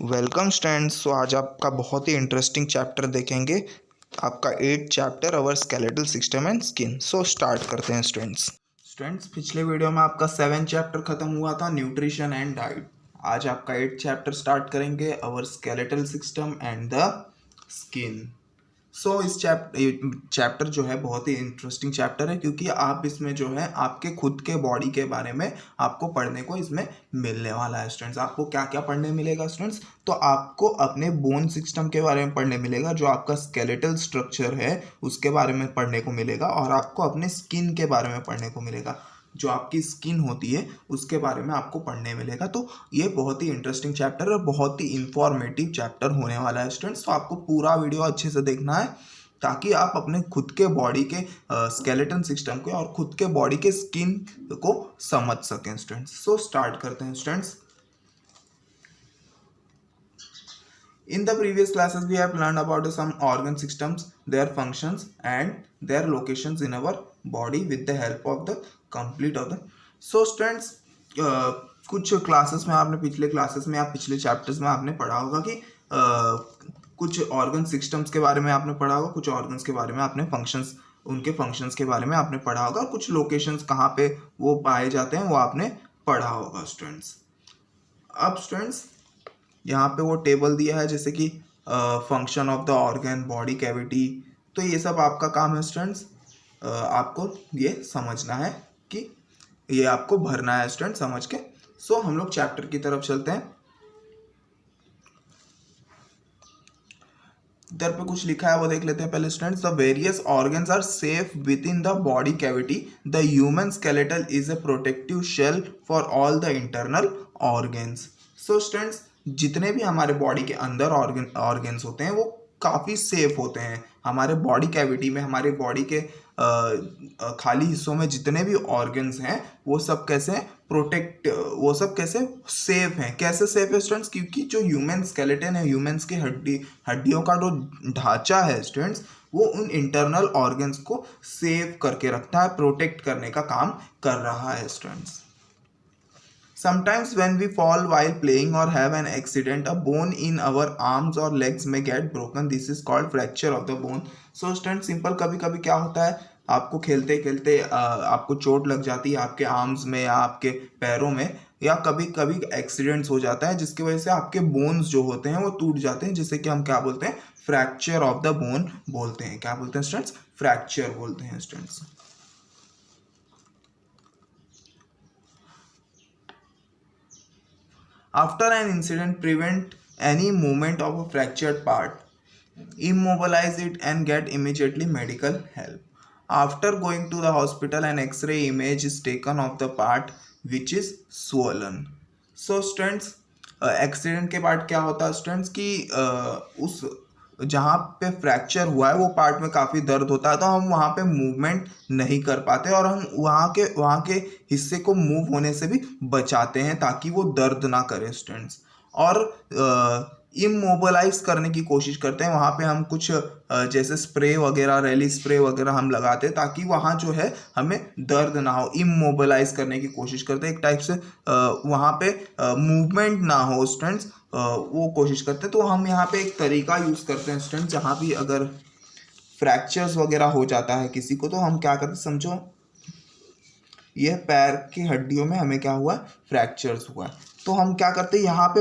Welcome students. सो आज आपका बहुत ही इंटरेस्टिंग चैप्टर देखेंगे, आपका 8th chapter our skeletal system and skin. So start करते हैं स्टूडेंट्स। पिछले वीडियो में आपका 7th चैप्टर खत्म हुआ था, न्यूट्रिशन एंड डाइट। आज आपका 8th चैप्टर स्टार्ट करेंगे, our skeletal system and the skin. So इस चैप्टर जो है बहुत ही इंटरेस्टिंग चैप्टर है, क्योंकि आप इसमें जो है आपके खुद के बॉडी के बारे में आपको पढ़ने को इसमें मिलने वाला है स्टूडेंट्स। आपको क्या क्या पढ़ने मिलेगा स्टूडेंट्स? तो आपको अपने बोन सिस्टम के बारे में पढ़ने मिलेगा, जो आपका स्केलेटल स्ट्रक्चर है उसके बारे में पढ़ने को मिलेगा, और आपको अपने स्किन के बारे में पढ़ने को मिलेगा, जो आपकी स्किन होती है उसके बारे में आपको पढ़ने मिलेगा। तो ये बहुत ही इंटरेस्टिंग चैप्टर और बहुत ही इंफॉर्मेटिव चैप्टर होने वाला है स्टूडेंट्स। तो आपको पूरा वीडियो अच्छे से देखना है, ताकि आप अपने खुद के बॉडी के स्केलेटन सिस्टम को और खुद के बॉडी के स्किन को समझ सकें स्टूडेंट्स। सो स्टार्ट करते हैं students. In the previous classes, we have learned about some organ systems, their functions and their locations in our body with the help of the complete of the. So students, कुछ classes में आपने पिछले classes में पिछले chapters में आपने पढ़ा होगा कि कुछ ऑर्गन सिस्टम्स के बारे में आपने पढ़ा होगा, कुछ ऑर्गन्स के बारे में आपने फंक्शंस, उनके फंक्शंस के बारे में आपने पढ़ा होगा, और कुछ लोकेशंस कहाँ पे वो पाए जाते हैं वो आपने पढ़ा होगा स्टूडेंट्स। अब स्टूडेंट्स यहाँ पे वो टेबल दिया है, जैसे कि function of the organ, body cavity, तो ये सब आपका काम है स्टूडेंट्स। आपको ये समझना है कि ये आपको भरना है स्टूडेंट, समझ के। सो हम लोग चैप्टर की तरफ चलते हैं। इधर पे कुछ लिखा है वो देख लेते हैं पहले students. The various organs are safe within the body cavity. The human skeletal is a protective shell for all the internal organs. So students, जितने भी हमारे बॉडी के अंदर ऑर्गन्स होते हैं वो काफ़ी सेफ होते हैं। हमारे बॉडी कैविटी में, हमारे बॉडी के खाली हिस्सों में जितने भी ऑर्गन्स हैं वो सब कैसे वो सब कैसे सेफ हैं। कैसे सेफ है स्टूडेंट्स? क्योंकि जो ह्यूमन स्केलेटन है, ह्यूमन्स की हड्डियों का जो ढांचा है स्टूडेंट्स, वो उन इंटरनल ऑर्गन्स को सेव करके रखता है, प्रोटेक्ट करने का काम कर रहा है students. Sometimes when we fall while playing or have an accident, a bone in our arms or legs may get broken. This is called fracture of the bone. So student, simple, कभी कभी क्या होता है, आपको खेलते खेलते आपको चोट लग जाती है आपके आर्म्स में या आपके पैरों में, या कभी कभी एक्सीडेंट्स हो जाता है जिसकी वजह से आपके बोन्स जो होते हैं वो टूट जाते हैं, जिसे कि हम क्या बोलते हैं? फ्रैक्चर ऑफ द बोन बोलते हैं। क्या बोलते हैं स्टूडेंट्स? फ्रैक्चर बोलते हैं students. After an incident, prevent any movement of a fractured part. Immobilize it and get immediately medical help. After going to the hospital, an X-ray image is taken of the part which is swollen. So students, accident के बाद क्या होता है students कि उस जहाँ पे fracture हुआ है वो पार्ट में काफ़ी दर्द होता है, तो हम वहाँ पे मूवमेंट नहीं कर पाते, और हम वहाँ के हिस्से को मूव होने से भी बचाते हैं ताकि वो दर्द ना करे स्टूडेंट्स। और इमोबलाइज करने की कोशिश करते हैं। वहाँ पे हम कुछ जैसे स्प्रे वगैरह, रैली स्प्रे वगैरह हम लगाते हैं ताकि वहाँ जो है हमें दर्द ना हो। इमोबलाइज करने की कोशिश करते हैं, एक टाइप से वहाँ पे मूवमेंट ना हो स्टूडेंट्स, वो कोशिश करते हैं। तो हम यहाँ पे एक तरीका यूज़ करते हैं स्टूडेंट्स, जहाँ भी अगर फ्रैक्चर्स वगैरह हो जाता है किसी को, तो हम क्या करते हैं, समझो ये पैर की हड्डियों में हमें क्या हुआ? फ्रैक्चर्स हुआ है। तो हम क्या करते हैं, यहाँ पे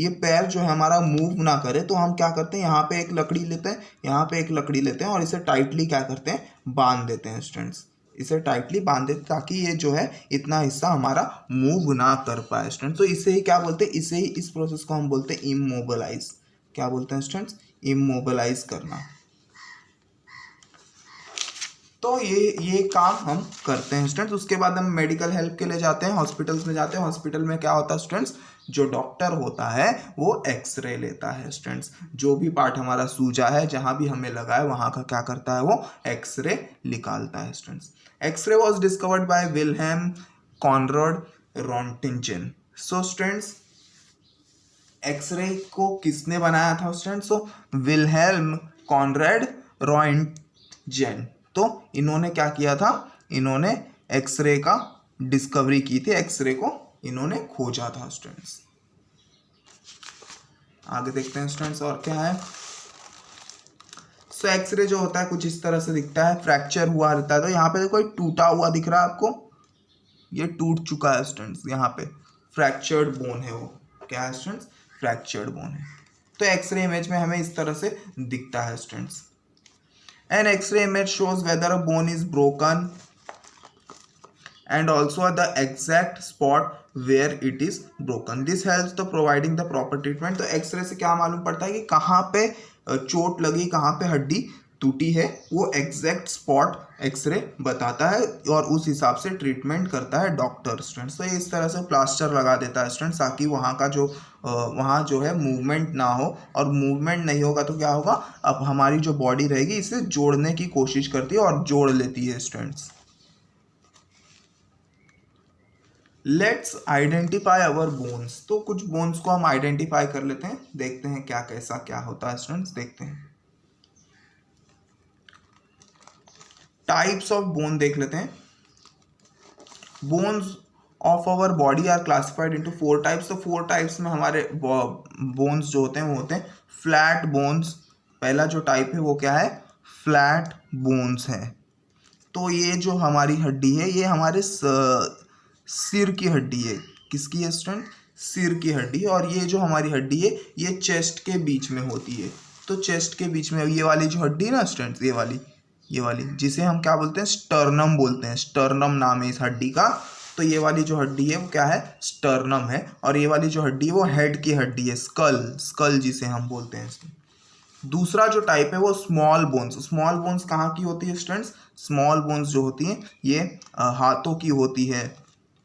ये पैर जो है हमारा मूव ना करे, तो हम क्या करते हैं, यहाँ पे एक लकड़ी लेते हैं, यहाँ पे एक लकड़ी लेते हैं और इसे टाइटली क्या करते हैं? बांध देते हैं स्टूडेंट्स। इसे टाइटली बांध देते ताकि ये जो है इतना हिस्सा हमारा मूव ना कर पाए स्टूडेंट्स। तो इसे ही क्या बोलते हैं? इस प्रोसेस को हम बोलते हैं इमोबलाइज। क्या बोलते हैं स्टूडेंट्स? इमोबलाइज करना। तो ये काम हम करते हैं स्टूडेंट्स। उसके बाद हम मेडिकल हेल्प के लिए जाते हैं, हॉस्पिटल्स में जाते हैं। हॉस्पिटल में क्या होता है स्टूडेंट्स? जो डॉक्टर होता है वो एक्सरे लेता है स्टूडेंट्स। जो भी पार्ट हमारा सूजा है, जहाँ भी हमें लगा है, वहाँ का क्या करता है? वो एक्सरे निकालता है students. X ray was discovered by Wilhelm Conrad Roentgen. So students, x ray को किसने बनाया था students? So Wilhelm Conrad Roentgen. तो इन्होंने क्या किया था? इन्होंने एक्सरे का डिस्कवरी की थी, एक्सरे को इन्होंने खोजा था स्टूडेंट्स। आगे देखते हैं स्टूडेंट्स और क्या है। सो एक्सरे जो होता है कुछ इस तरह से दिखता है, फ्रैक्चर हुआ रहता है। तो यहाँ पे कोई टूटा हुआ दिख रहा है आपको, ये टूट चुका है स्टूडेंट्स, यहाँ पे फ्रैक्चर्ड बोन है वो, क्या है स्टूडेंट्स, फ्रैक्चर्ड बोन है। तो एक्सरे इमेज में हमें इस तरह से दिखता है students. An x-ray image shows whether a bone is broken and also the exact spot where it is broken. This helps the providing the proper treatment. तो एक्सरे से क्या मालूम पड़ता है कि कहाँ पे चोट लगी, कहाँ पे हड्डी टूटी है, वो एग्जैक्ट स्पॉट एक्सरे बताता है और उस हिसाब से ट्रीटमेंट करता है डॉक्टर स्टूडेंट्स। तो ये इस तरह से प्लास्टर लगा देता है स्टूडेंट्स ताकि वहाँ जो है मूवमेंट ना हो, और मूवमेंट नहीं होगा तो क्या होगा, अब हमारी जो बॉडी रहेगी इसे जोड़ने की कोशिश करती है और जोड़ लेती है students. Let's identify our bones. तो कुछ बोन्स को हम आइडेंटिफाई कर लेते हैं, देखते हैं क्या कैसा क्या होता है स्टूडेंट्स, देखते हैं। टाइप्स ऑफ बोन देख लेते हैं। Bones of our body are classified into 4 types. तो 4 टाइप्स में हमारे बोन्स जो होते हैं वो होते हैं फ्लैट बोन्स। पहला जो टाइप है वो क्या है, फ्लैट बोन्स है। तो ये जो हमारी हड्डी है ये हमारे सिर की हड्डी है। किसकी है स्टूडेंट, सिर की हड्डी। और ये जो हमारी हड्डी है ये चेस्ट के बीच में होती है। तो चेस्ट के बीच में ये वाली जो हड्डी है ना स्टूडेंट्स, ये वाली जिसे हम क्या बोलते हैं, स्टर्नम बोलते हैं। स्टर्नम नाम है इस हड्डी का। तो ये वाली जो हड्डी है वो क्या है, स्टर्नम है। और ये वाली जो हड्डी है वो हेड की हड्डी है, स्कल जिसे हम बोलते हैं। दूसरा जो टाइप है वो स्मॉल बोन्स। स्मॉल बोन्स कहाँ की होती है स्टूडेंट्स, स्मॉल बोन्स जो होती हैं ये हाथों की होती है।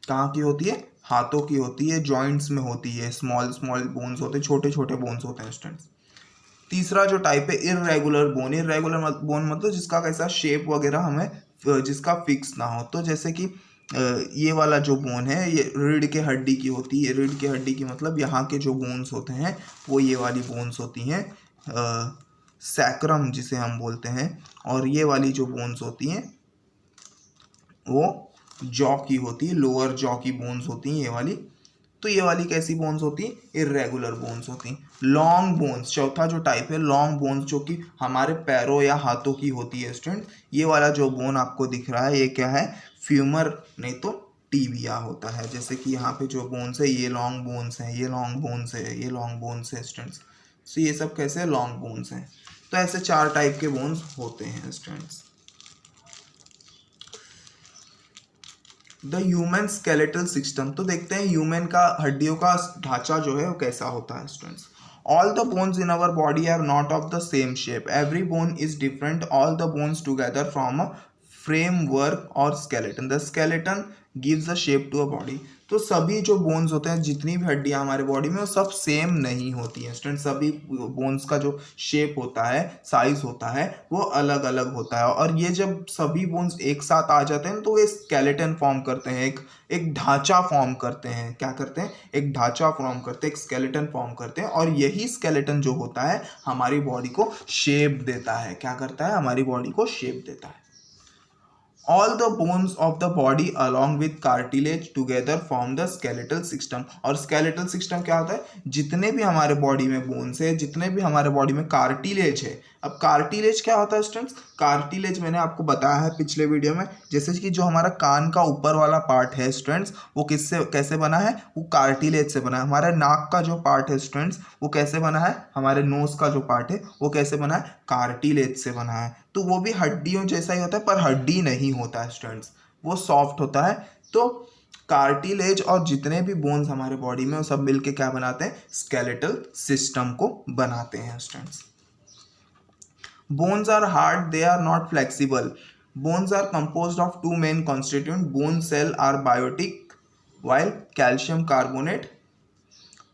कहाँ की होती है, हाथों की होती है, जॉइंट्स में होती है। स्मॉल बोन्स होते हैं, छोटे छोटे बोन्स होते हैं स्टूडेंट्स। तीसरा जो टाइप है इररेगुलर बोन। इररेगुलर बोन मतलब जिसका कैसा शेप वगैरह हमें जिसका फिक्स ना हो। तो जैसे कि ये वाला जो बोन है ये रीढ़ के हड्डी की होती है। रीढ़ के हड्डी की मतलब यहाँ के जो बोन्स होते हैं वो ये वाली बोन्स होती हैं, सैक्रम जिसे हम बोलते हैं। और ये वाली जो बोन्स होती हैं वो जॉ की होती है, लोअर जॉ की बोन्स होती हैं ये वाली। तो ये वाली कैसी बोन्स होती हैं, इररेगुलर बोन्स होती हैं। लॉन्ग बोन्स, चौथा जो टाइप है लॉन्ग बोन्स, जो कि हमारे पैरों या हाथों की होती है स्टूडेंट। ये वाला जो बोन आपको दिख रहा है ये क्या है, फ्यूमर नहीं तो टिबिया होता है। जैसे कि यहाँ पे जो बोन्स है ये लॉन्ग बोन्स हैं, ये लॉन्ग बोन्स है, ये लॉन्ग बोन्स है स्टूडेंट्स। सो ये सब कैसे लॉन्ग बोन्स हैं। तो ऐसे 4 टाइप के बोन्स होते हैं students. The human skeletal system. तो देखते हैं ह्यूमन का हड्डियों का ढांचा जो है वो कैसा होता है students. All the bones in our body are not of the same shape, every bone is different, all the bones together from a framework or skeleton. The skeleton gives a shape to a body. तो सभी जो bones होते हैं, जितनी भी हड्डियां हमारे body में, वो सब सेम नहीं होती हैं स्टूडेंट। सभी बोन्स का जो शेप होता है, साइज होता है, वो अलग अलग होता है। और ये जब सभी बोन्स एक साथ आ जाते हैं तो वे स्केलेटन फॉर्म करते हैं, एक ढांचा फॉर्म करते हैं। क्या करते हैं, एक ढांचा फॉर्म करते हैं, एक स्केलेटन फॉर्म करते हैं। और यही स्केलेटन जो होता है हमारी बॉडी को शेप देता है। क्या करता है, हमारी बॉडी को शेप देता है। All the bones of the body along with cartilage together form the skeletal system। और skeletal system क्या होता है, जितने भी हमारे बॉडी में बोन्स है, जितने भी हमारे बॉडी में कार्टिलेज है। अब कार्टिलेज क्या होता है स्टूडेंट्स, कार्टिलेज मैंने आपको बताया है पिछले वीडियो में। जैसे कि जो हमारा कान का ऊपर वाला पार्ट है स्टूडेंट्स, वो किससे कैसे बना है, वो कार्टिलेज से बना है। हमारे नाक का जो पार्ट है स्टूडेंट्स वो कैसे बना है, हमारे नोज का जो पार्ट है वो कैसे बना है, कार्टिलेज से बना है। तो वो भी हड्डियों जैसा ही होता है पर हड्डी नहीं होता है स्टूडेंट्स, वो सॉफ्ट होता है। तो कार्टिलेज और जितने भी बोन्स हमारे बॉडी में वो सब मिलके क्या बनाते हैं, स्केलेटल सिस्टम को बनाते हैं students. Bones are hard, they are not flexible. Bones are composed of 2 main constituent, bone cell are biotic while calcium carbonate,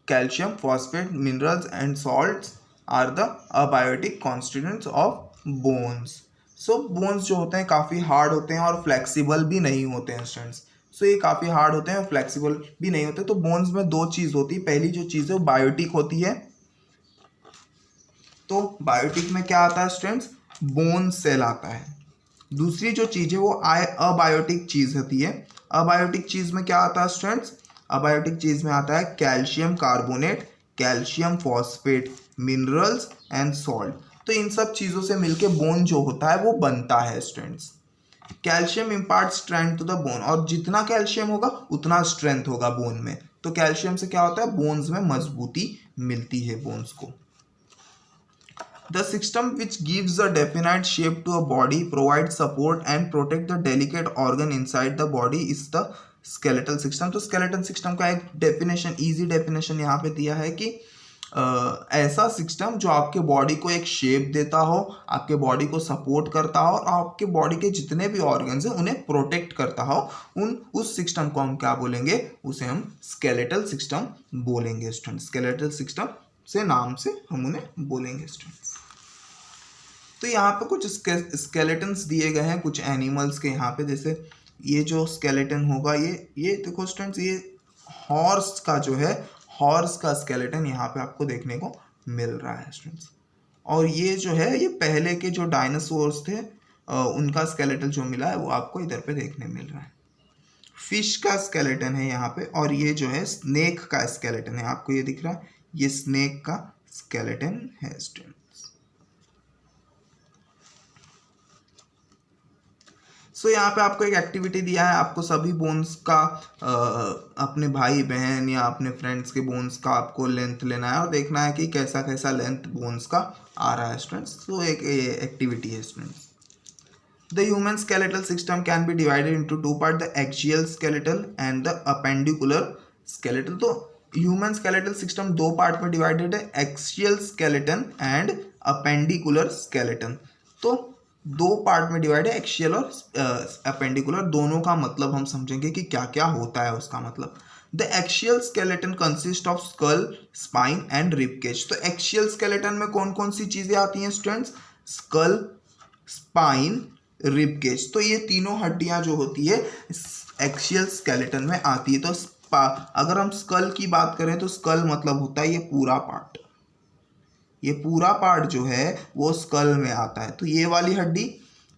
calcium phosphate, minerals and salts are the abiotic constituents of bones। So bones जो होते हैं काफ़ी hard होते हैं और flexible भी नहीं होते हैं स्टूडेंट्स। सो ये काफ़ी हार्ड होते हैं और फ्लेक्सिबल भी नहीं होते। तो बोन्स में 2 चीज़ होती है। पहली जो चीज़ है वो बायोटिक होती है। तो बायोटिक में क्या आता है स्टूडेंट्स, बोन सेल आता है। दूसरी जो चीज़ है वो अबायोटिक चीज़ होती है। अबायोटिक चीज़ में क्या आता है स्टूडेंट्स, अबायोटिक चीज़ में आता है calcium carbonate, calcium phosphate, minerals and salt. तो इन सब चीज़ों से मिलके बोन जो होता है वो बनता है students. Calcium impart strength to the bone, और जितना कैल्शियम होगा उतना स्ट्रेंथ होगा बोन में। तो कैल्शियम से क्या होता है, बोन्स में मजबूती मिलती है बोन्स को। The system which gives a definite shape to a body, provides support and protect the delicate organ inside the body is the skeletal system। तो skeletal system का एक डेफिनेशन, इजी डेफिनेशन यहाँ पे दिया है कि ऐसा सिस्टम जो आपके बॉडी को एक शेप देता हो, आपके बॉडी को सपोर्ट करता हो और आपके बॉडी के जितने भी ऑर्गन्स हैं उन्हें प्रोटेक्ट करता हो, उस सिस्टम को हम क्या बोलेंगे, उसे हम स्केलेटल सिस्टम बोलेंगे स्टूडेंट। स्केलेटल सिस्टम से नाम से हम उन्हें बोलेंगे स्टूडेंट्स। तो यहाँ पे कुछ स्केलेटन्स दिए गए हैं कुछ एनिमल्स के यहाँ पे, जैसे ये जो स्केलेटन होगा ये देखो स्टूडेंट्स, ये हॉर्स का जो है, हॉर्स का स्केलेटन यहाँ पे आपको देखने को मिल रहा है स्टूडेंट्स। और ये जो है ये पहले के जो डायनासोर्स थे उनका स्केलेटन जो मिला है वो आपको इधर पे देखने मिल रहा है। फिश का स्केलेटन है यहाँ पे, और ये जो है स्नेक का स्केलेटन है, आपको ये दिख रहा है, ये स्नेक का स्केलेटन है स्टूडेंट्स। सो यहाँ पे आपको एक एक्टिविटी दिया है, आपको सभी बोन्स का अपने भाई बहन या अपने फ्रेंड्स के बोन्स का आपको लेंथ लेना है और देखना है कि कैसा कैसा लेंथ बोन्स का आ रहा है स्टूडेंट्स। तो एक एक्टिविटी है students. The human skeletal system can be divided into two part, the axial skeletal and the appendicular skeletal. तो ह्यूमन स्केलेटल सिस्टम दो पार्ट में डिवाइडेड है, axial skeleton and appendicular skeleton. तो दो पार्ट में डिवाइड है, axial और appendicular. दोनों का मतलब हम समझेंगे कि क्या क्या होता है उसका मतलब। The axial skeleton consist of skull, spine and rib cage. तो एक्सियल स्केलेटन में कौन कौन सी चीजें आती हैं students, skull, spine, rib cage. तो ये तीनों हड्डियां जो होती है एक्सियल स्केलेटन में आती है। तो अगर हम स्कल की बात करें तो स्कल मतलब होता है ये पूरा पार्ट, ये पूरा पार्ट जो है वो स्कल में आता है। तो ये वाली हड्डी।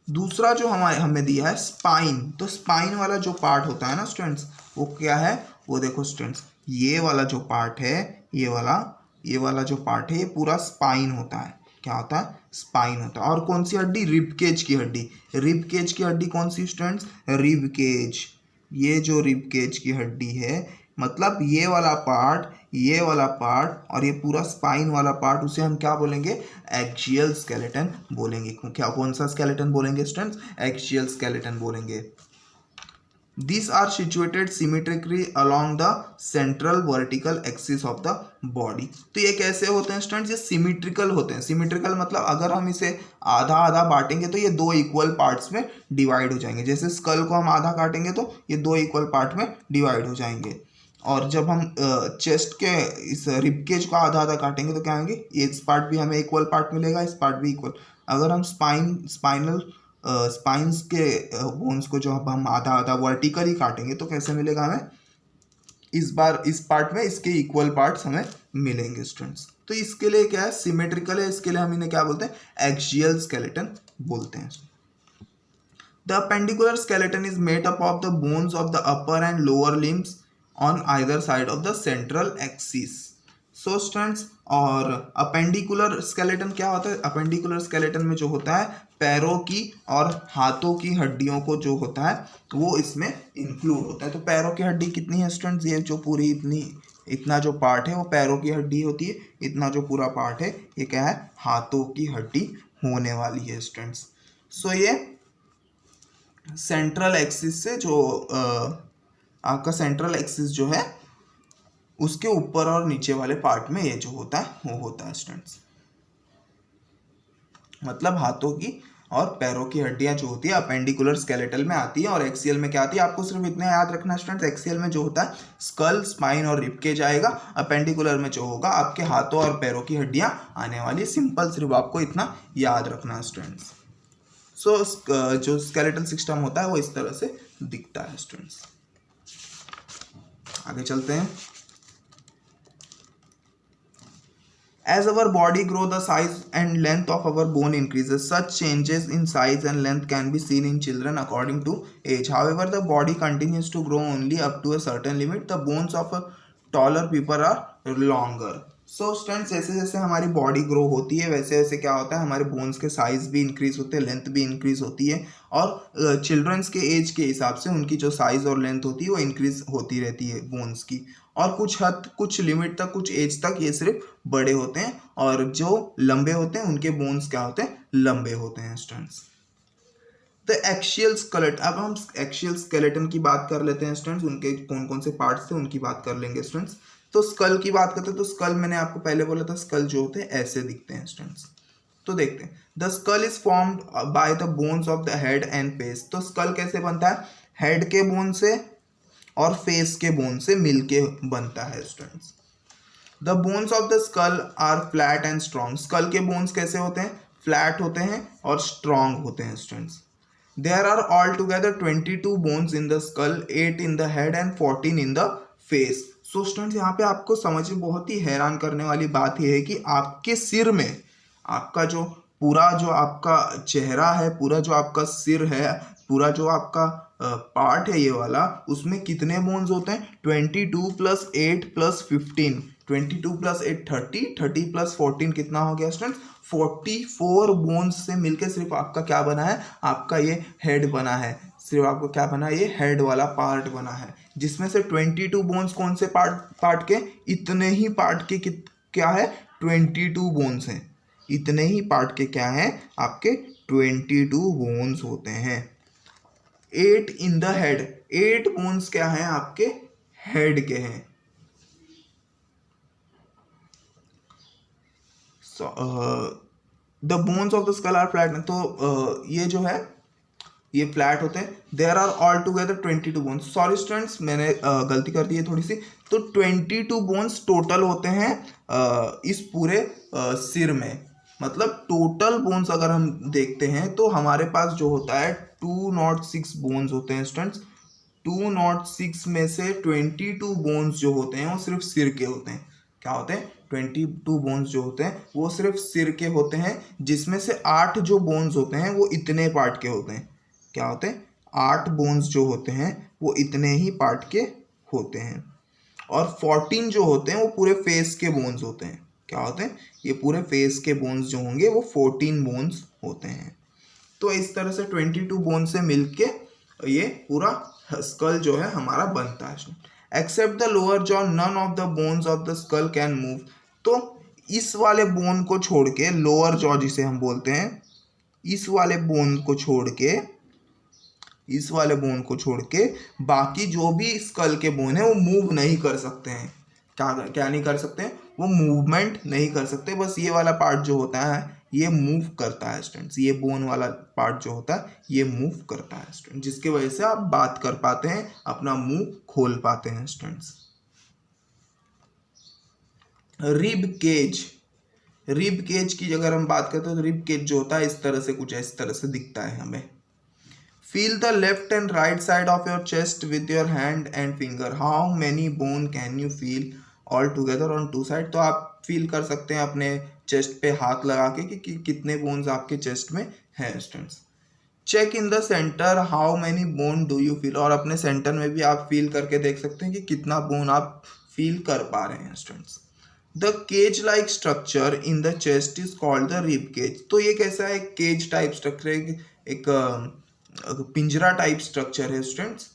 दूसरा जो हमें दिया है स्पाइन, तो स्पाइन वाला जो पार्ट होता है ना स्टूडेंट्स, वो क्या है, वो देखो स्टूडेंट्स, ये वाला जो पार्ट है, ये वाला जो पार्ट है ये पूरा स्पाइन होता है। क्या होता है, स्पाइन होता है। और कौन सी हड्डी, रिब केज की हड्डी। रिब केज की हड्डी कौन सी स्टूडेंट्स, रिब केज। ये जो रिब केज की हड्डी है, मतलब ये वाला पार्ट और ये पूरा स्पाइन वाला पार्ट, उसे हम क्या बोलेंगे, एक्सियल स्केलेटन बोलेंगे। क्या, कौन सा स्केलेटन बोलेंगे स्टूडेंट्स, एक्सियल स्केलेटन बोलेंगे। These are situated symmetrically along the central vertical axis of the body। तो ये कैसे होते हैं स्टूडेंट्स, ये सिमिट्रिकल होते हैं। सिमिट्रिकल मतलब अगर हम इसे आधा आधा बांटेंगे तो ये दो इक्वल पार्ट्स में डिवाइड हो जाएंगे। जैसे स्कल को हम आधा काटेंगे तो ये दो इक्वल पार्ट में डिवाइड हो जाएंगे। और जब हम चेस्ट के इस रिबकेज को आधा आधा काटेंगे तो क्या होंगे, इस पार्ट भी हमें इक्वल पार्ट मिलेगा, इस पार्ट भी इक्वल। अगर हम स्पाइन्स के बोन्स को जो हम आधा आधा वर्टिकली काटेंगे तो कैसे मिलेगा हमें, इस बार इस पार्ट में इसके इक्वल पार्ट्स हमें मिलेंगे स्टूडेंट्स। तो इसके लिए क्या है, सिमेट्रिकल है, इसके लिए हम इन्हें क्या बोलते हैं, एक्सियल स्केलेटन बोलते हैं। The appendicular skeleton is made up of the bones of the upper and lower limbs on either side of the central axis. So students, और अपेंडिकुलर स्केलेटन क्या होता है, अपेंडिकुलर स्केलेटन में जो होता है पैरों की और हाथों की हड्डियों को जो होता है वो इसमें इंक्लूड होता है। तो पैरों की हड्डी कितनी है स्टूडेंट्स, ये जो पूरी इतना जो पार्ट है वो पैरों की हड्डी होती है, इतना जो पूरा पार्ट है ये क्या है, हाथों की हड्डी होने वाली है स्टूडेंट्स। सो ये सेंट्रल एक्सिस से जो आपका सेंट्रल एक्सिस जो है उसके ऊपर और नीचे वाले पार्ट में ये जो होता है वो होता है स्टूडेंट्स। मतलब हाथों की और पैरों की हड्डियां जो होती है अपेंडिकुलर स्केलेटल में आती है, और एक्सियल में क्या आती है, आपको सिर्फ इतना याद रखना स्टूडेंट्स, एक्सियल में जो होता है स्कल, स्पाइन और रिबकेज आएगा। अपेंडिकुलर में जो होगा आपके हाथों और पैरों की हड्डियां आने वाली, सिंपल, सिर्फ आपको इतना याद रखना है स्टूडेंट्स। सो जो स्केलेटल सिस्टम होता है वो इस तरह से दिखता है स्टूडेंट्स। आगे चलते हैं। As our body grow, the size and length of our bone increases. Such changes in size and length can be seen in children according to age. However, the body continues to grow only up to a certain limit. The bones of taller people are longer. So students जैसे जैसे हमारी body grow होती है वैसे वैसे क्या होता है, हमारे बोन्स के साइज भी इंक्रीज होते हैं, लेंथ भी इंक्रीज होती है, और चिल्ड्रंस के एज के हिसाब से उनकी जो साइज और लेंथ होती है वो इंक्रीज होती रहती है बोन्स की। और कुछ हद, कुछ लिमिट तक, कुछ एज तक ये सिर्फ बड़े होते हैं, और जो लंबे होते हैं उनके बोन्स क्या होते हैं, लंबे होते हैं स्टूडेंट्स। द एक्शियल स्केलेटन, अब हम एक्शियल स्केलेटन की बात कर लेते हैं स्टूडेंट्स, उनके कौन कौन से पार्ट्स थे उनकी बात कर लेंगे स्टूडेंट्स। तो स्कल की बात करते हैं, तो स्कल मैंने आपको पहले बोला था, स्कल जो होते हैं ऐसे दिखते हैं स्टूडेंट्स। तो देखते हैं, the skull is formed by the bones of the head and face. तो स्कल कैसे बनता है, हेड के बोन से और फेस के बोन से मिलके बनता है students. The bones of the skull are flat and strong. Skull के बोन्स कैसे होते हैं, फ्लैट होते हैं और स्ट्रॉन्ग होते हैं students. There are altogether 22 bones in the skull, 8 in the head and 14 in the face. So students यहाँ पे आपको समझ में बहुत ही हैरान करने वाली बात यह है कि आपके सिर में, आपका जो पूरा जो आपका चेहरा है, पूरा जो आपका सिर है, पूरा जो आपका पार्ट है ये वाला, उसमें कितने बोन्स होते हैं, 22 प्लस 8 प्लस 15, 22 प्लस 8 30, 30 प्लस 14 कितना हो गया स्टूडेंट्स, 44 बोन्स से मिलके सिर्फ आपका क्या बना है, आपका ये हेड बना है, सिर्फ आपको क्या बना है, ये हेड वाला पार्ट बना है, जिसमें से 22 बोन्स कौन से पार्ट के, इतने ही पार्ट के क्या है, 22 बोन्स हैं, इतने ही पार्ट के क्या हैं आपके 22 बोन्स होते हैं। 8 इन द हेड, 8 बोन्स क्या हैं आपके हेड के हैं। The bones of the skull are flat, तो ये जो है ये फ्लैट होते हैं। There are all together 22 bones, sorry students मैंने गलती कर दी है थोड़ी सी, तो 22 बोन्स टोटल होते हैं इस पूरे सिर में। मतलब टोटल बोन्स अगर हम देखते हैं तो हमारे पास जो होता है 206 बोन्स होते हैं स्टूडेंट्स। 206 में से 22 बोन्स जो होते हैं वो सिर्फ सिर के होते हैं। क्या होते हैं, 22 बोन्स जो होते हैं वो सिर्फ सिर के होते हैं, जिसमें से 8 जो बोन्स होते हैं वो इतने पार्ट के होते हैं। क्या होते हैं, 8 बोन्स जो होते हैं वो इतने ही पार्ट के होते हैं, और 14 जो होते हैं वो पूरे फेस के बोन्स होते हैं। क्या होते हैं, ये पूरे फेस के बोन्स जो होंगे वो 14 बोन्स होते हैं। तो इस तरह से 22 बोन से मिलके ये पूरा स्कल जो है हमारा बनता है। Except the lower jaw none of the bones of the skull can move. तो इस वाले बोन को छोड़ के, लोअर जॉ जिसे हम बोलते हैं, इस वाले बोन को छोड़ के, इस वाले बोन को छोड़ के बाकी जो भी स्कल के बोन है वो मूव नहीं कर सकते हैं। क्या नहीं कर सकते हैं, वो मूवमेंट नहीं कर सकते। बस ये वाला पार्ट जो होता है ये मूव करता है स्टूडेंट्स, ये बोन वाला पार्ट जो होता है ये मूव करता है स्टूडेंट, जिसकी वजह से आप बात कर पाते हैं, अपना मुंह खोल पाते हैं students. Rib cage, rib cage की अगर हम बात करते हैं तो रिब केज जो होता है इस तरह से, कुछ इस तरह से दिखता है हमें। Feel the left and right side of your chest with your hand and finger, how many bone can you feel all together on two side. तो आप फील कर सकते हैं अपने चेस्ट पे हाथ लगा के कि कितने बोन्स आपके चेस्ट में हैं students. Check in the centre how many bone do you feel, और अपने सेंटर में भी आप फील करके देख सकते हैं कि कितना बोन आप फील कर पा रहे हैं students. The cage like structure in the chest is called the rib cage. तो ये कैसा है, केज टाइप स्ट्रक्चर, एक पिंजरा टाइप स्ट्रक्चर है स्टूडेंट्स,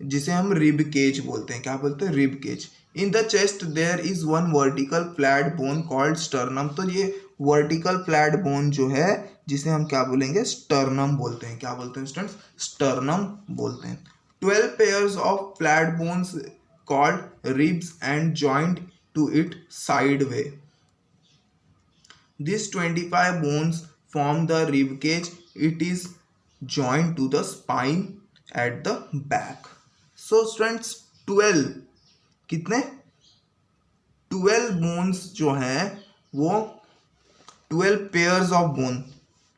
जिसे हम रिब केज बोलते हैं। क्या बोलते हैं, rib cage. In the chest there is one vertical flat bone called sternum. तो ये वर्टिकल फ्लैट बोन जो है जिसे हम क्या बोलेंगे, स्टर्नम बोलते हैं। क्या बोलते हैं स्टूडेंट्स, स्टर्नम बोलते हैं। 12 pairs of flat bones called ribs and joint to it side way. This 25 bones form the rib cage, it is joined to the spine at the back. So students 12 कितने, 12 bones जो हैं वो 12 pairs of bone,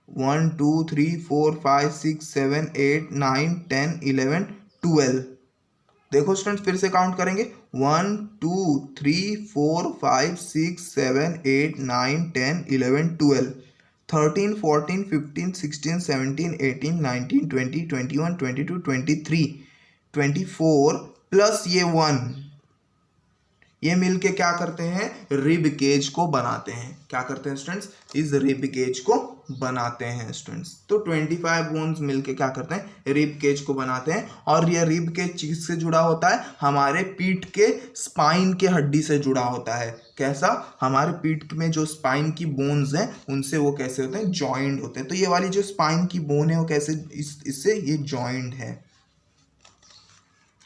1 2 3 4 5 6 7 8 9 10 11 12। देखो students फिर से count करेंगे, 1 2 3 4 5 6 7 8 9 10 11 12, 13 14 15 16 17 18 19 20 21 22 23 24 plus ये 1, ये मिलके क्या करते हैं, रिब केज को बनाते हैं। क्या करते हैं स्टूडेंट्स, इस रिब केज को बनाते हैं स्टूडेंट्स। तो 25 बोन्स मिलके क्या करते हैं, रिब केज को बनाते हैं। और ये रिब केज चीज से जुड़ा होता है, हमारे पीठ के स्पाइन के हड्डी से जुड़ा होता है। कैसा, हमारे पीठ में जो स्पाइन की बोन्स हैं उनसे वो कैसे होते हैं, जॉइंट होते हैं। तो ये वाली जो स्पाइन की बोन है वो कैसे इससे ये जॉइंट है।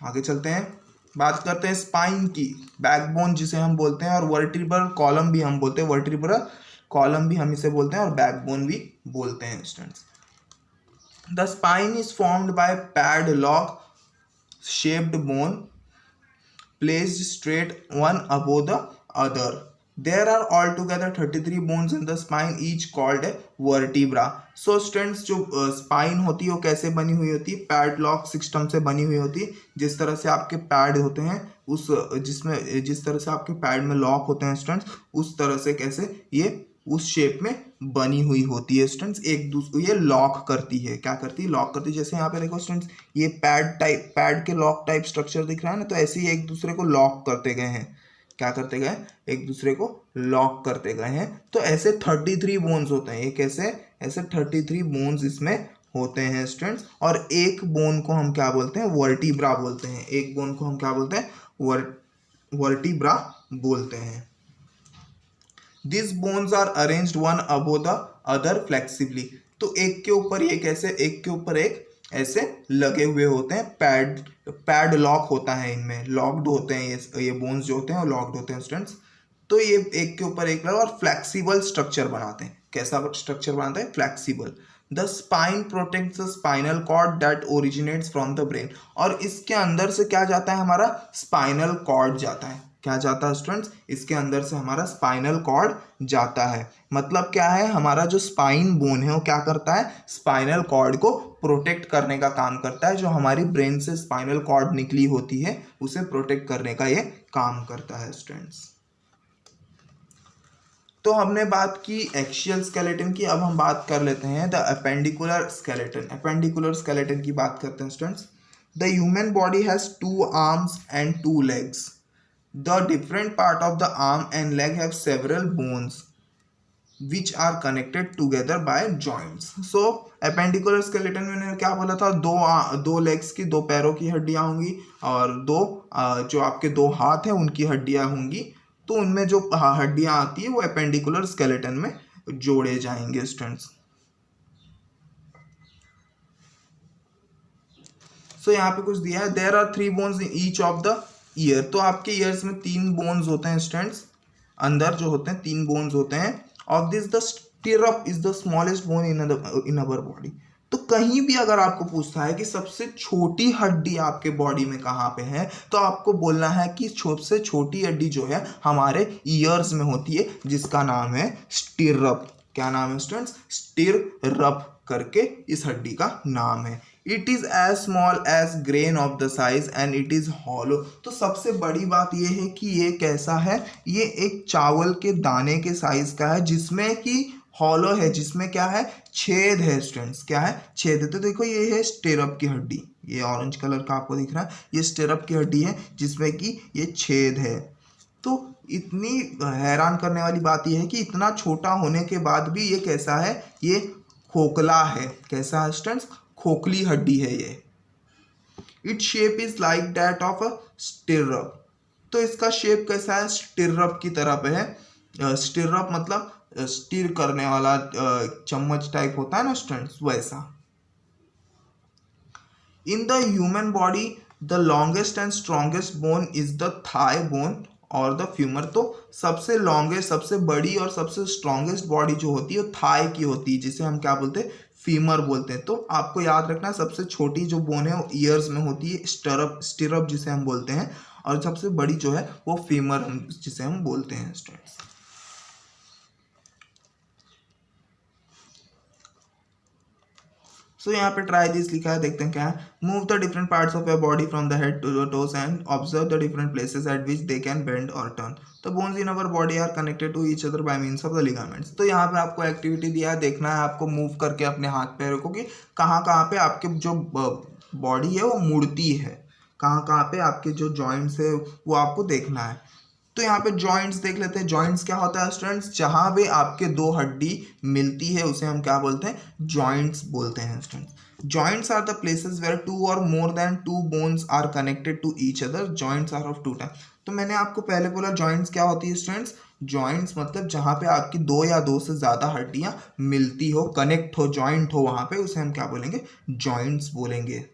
आगे चलते हैं, बात करते हैं स्पाइन की, बैकबोन जिसे हम बोलते हैं, और वर्टिब्रल कॉलम भी हम बोलते हैं, वर्टिब्रल कॉलम भी हम इसे बोलते हैं और बैकबोन भी बोलते हैं students. The spine is formed by padlock shaped bone placed straight one above the other. There are altogether 33 bones in the spine, each called a vertebra. So students, जो spine होती है वो कैसे बनी हुई होती है, पैडलॉक सिस्टम से बनी हुई होती है। जिस तरह से आपके पैड होते हैं उस जिस तरह से आपके पैड में लॉक होते हैं स्टूडेंट्स, उस तरह से कैसे ये उस शेप में बनी हुई होती है स्टूडेंट्स। एक दूसरे ये लॉक करती है, क्या करती है, लॉक करती है। जैसे यहाँ पे देखो स्टूडेंट्स, ये पैड के लॉक टाइप स्ट्रक्चर दिख रहा है ना, तो ऐसे ही एक दूसरे को लॉक करते गए हैं। क्या करते गए, एक दूसरे को लॉक करते गए हैं। तो ऐसे 33 बोन्स होते हैं। ये कैसे, ऐसे 33 बोन्स इसमें होते हैं स्टूडेंट्स। और एक बोन को हम क्या बोलते हैं, वर्टिब्रा बोलते हैं। एक बोन को हम क्या बोलते हैं, वर्टिब्रा बोलते हैं। These bones are arranged one above the other flexibly. तो एक के ऊपर एक ऐसे, एक के ऊपर एक ऐसे लगे हुए होते हैं। पैड लॉक होता है, इनमें लॉक्ड होते हैं ये बोन्स जो होते हैं वो लॉक्ड होते हैं स्टूडेंट्स। तो ये एक के ऊपर एक लगा और फ्लेक्सिबल स्ट्रक्चर बनाते हैं। कैसा स्ट्रक्चर बनाते हैं, flexible. The spine protects the spinal cord that originates from the brain. और इसके अंदर से क्या जाता है, हमारा स्पाइनल कॉर्ड जाता है। क्या जाता है स्टूडेंट्स, इसके अंदर से हमारा स्पाइनल कॉर्ड जाता है। मतलब क्या है, हमारा जो स्पाइन बोन है वो क्या करता है, स्पाइनल कॉर्ड को प्रोटेक्ट करने का काम करता है। जो हमारी ब्रेन से स्पाइनल कॉर्ड निकली होती है उसे प्रोटेक्ट करने का ये काम करता है स्टूडेंट्स। तो हमने बात की एक्सियल स्केलेटन की, अब हम बात कर लेते हैं the appendicular skeleton. Appendicular skeleton की बात करते हैं students. The human body has 2 arms and 2 legs. The different part of the arm and leg have several bones which are connected together by joints. So appendicular skeleton में मैंने क्या बोला था, दो लेग्स की, 2 पैरों की हड्डियां होंगी और जो आपके 2 हाथ हैं उनकी हड्डियां होंगी। तो उनमें जो हड्डियां आती है वो एपेंडिकुलर स्केलेटन में जोड़े जाएंगे स्टूडेंट्स। सो यहाँ पे कुछ दिया है, there are 3 bones in each of the ear. तो आपके ईयर्स में 3 बोन्स होते हैं स्टूडेंट्स, अंदर जो होते हैं 3 बोन्स होते हैं। Of this the stirrup is the smallest bone in our body. तो कहीं भी अगर आपको पूछता है कि सबसे छोटी हड्डी आपके बॉडी में कहाँ पे है, तो आपको बोलना है कि सबसे छोटी हड्डी जो है हमारे ईयर्स में होती है, जिसका नाम है स्टिरअप। क्या नाम है स्टूडेंट्स, स्टिरअप करके इस हड्डी का नाम है। It is as small as grain of the size and it is hollow. तो सबसे बड़ी बात यह है कि ये कैसा है, ये एक चावल के दाने के साइज का है, जिसमें कि हॉलो है, जिसमें क्या है, छेद है स्टूडेंट्स। क्या है, छेद है। तो देखो ये है स्टिरअप की हड्डी, ये ऑरेंज कलर का आपको दिख रहा है, ये स्टिरअप की हड्डी है जिसमें कि ये छेद है। तो इतनी हैरान करने वाली बात यह है कि इतना छोटा होने के बाद भी ये कैसा है, ये खोखला है। कैसा है स्टूडेंट्स, खोखली हड्डी है ये। It shape is like that of a stirrup. तो इसका शेप कैसा है, स्टिरअप की तरह पे है। स्टिरअप मतलब स्टीर करने वाला चम्मच टाइप होता है ना स्टूडेंट्स, वैसा। In the human body the longest and strongest bone is the thigh bone और द फ्यूमर। तो सबसे लॉन्गेस्ट, सबसे बड़ी और सबसे स्ट्रॉन्गेस्ट बॉडी जो होती है वो थाई की होती है, जिसे हम क्या बोलते हैं, फीमर बोलते हैं। तो आपको याद रखना, सबसे छोटी जो बोन है वो ईयर्स में होती है, स्टिरअप जिसे हम बोलते हैं, और सबसे बड़ी जो है वो फीमर जिसे हम बोलते हैं स्टूडेंट्स। सो यहाँ पे ट्राई दिस लिखा है, देखते हैं क्या है। Move the different parts of your body from the head to the toes and observe the different places at which they can bend or turn. The bones in our body are connected to each other by means of the ligaments. तो यहाँ पे आपको activity दिया है, देखना है आपको move करके अपने हाथ पैरों को कि कहाँ कहाँ पे आपके जो बॉडी है वो मुड़ती है, कहाँ कहाँ पे आपके जो जॉइंट्स है वो आपको देखना है। तो यहाँ पे जॉइंट्स देख लेते हैं। जॉइंट्स क्या होता है स्टूडेंट्स, जहाँ भी आपके दो हड्डी मिलती है उसे हम क्या बोलते हैं, जॉइंट्स बोलते हैं students. Joints are the places where two or more than two bones are connected to each other. Joints are of two type. तो मैंने आपको पहले बोला जॉइंट्स क्या होती है स्टूडेंट्स, जॉइंट्स मतलब जहाँ पे आपकी दो या दो से ज़्यादा हड्डियाँ मिलती हो, कनेक्ट हो, जॉइंट हो, वहाँ पे उसे हम क्या बोलेंगे, जॉइंट्स बोलेंगे।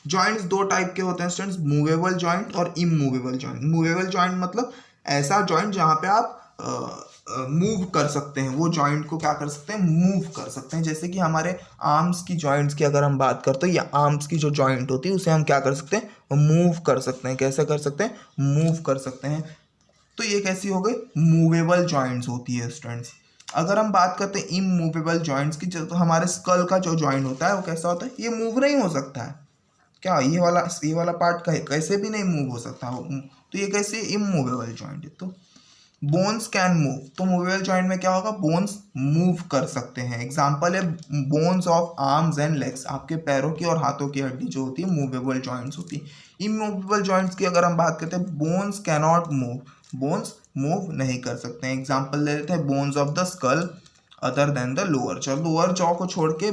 जॉइंट्स दो टाइप के होते हैं स्टूडेंट्स, मूवेबल जॉइंट और इमूवेबल जॉइंट। मूवेबल जॉइंट मतलब ऐसा जॉइंट जहाँ पे आप मूव कर सकते हैं, वो जॉइंट को क्या कर सकते हैं, मूव कर सकते हैं। जैसे कि हमारे आर्म्स की जॉइंट्स की अगर हम बात करते हैं, या आर्म्स की जो जॉइंट होती है उसे हम क्या कर सकते हैं, मूव कर सकते हैं। कैसे कर सकते हैं, मूव कर सकते हैं। तो ये कैसी हो गई, मूवेबल जॉइंट्स होती है स्टूडेंट्स। अगर हम बात करते हैं इमूवेबल जॉइंट्स की, तो हमारे स्कल का जो जॉइंट होता है वो कैसा होता है, ये मूव नहीं हो सकता है। क्या ये वाला पार्ट कैसे भी नहीं मूव हो सकता हो, तो ये कैसे इमूवेबल जॉइंट है। तो बोन्स कैन मूव, तो मूवेबल जॉइंट में क्या होगा, बोन्स मूव कर सकते हैं। एग्जांपल है bones of arms and legs, आपके पैरों की और हाथों की हड्डी जो होती है मूवेबल जॉइंट्स होती है। इमूवेबल जॉइंट्स की अगर हम बात करते हैं, bones cannot move, bones move नहीं कर सकते हैं। एग्जांपल ले लेते हैं bones of the school other than the lower jaw, lower jaw को छोड़ के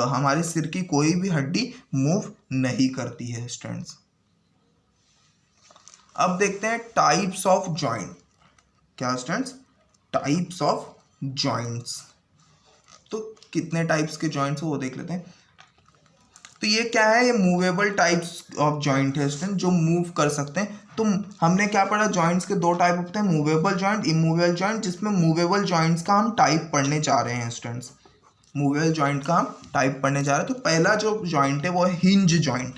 हमारे सिर की कोई भी हड्डी मूव नहीं करती है स्टूडेंट्स। अब देखते हैं टाइप्स ऑफ जॉइंट। क्या स्टूडेंट्स, टाइप्स ऑफ जॉइंट्स। तो कितने टाइप्स के जॉइंट्स हो वो देख लेते हैं। तो ये क्या है, ये मूवेबल टाइप्स ऑफ जॉइंट है स्टूडेंट, जो मूव कर सकते हैं। तो हमने क्या पढ़ा, जॉइंट्स के दो टाइप होते हैं, मूवेबल जॉइंट, इमूवेबल जॉइंट, जिसमें मूवेबल जॉइंट्स का हम टाइप पढ़ने जा रहे हैं स्टूडेंट्स। मूवेबल जॉइंट का हम टाइप पढ़ने जा रहे हैं। तो पहला जो जॉइंट है वो है हिंज जॉइंट।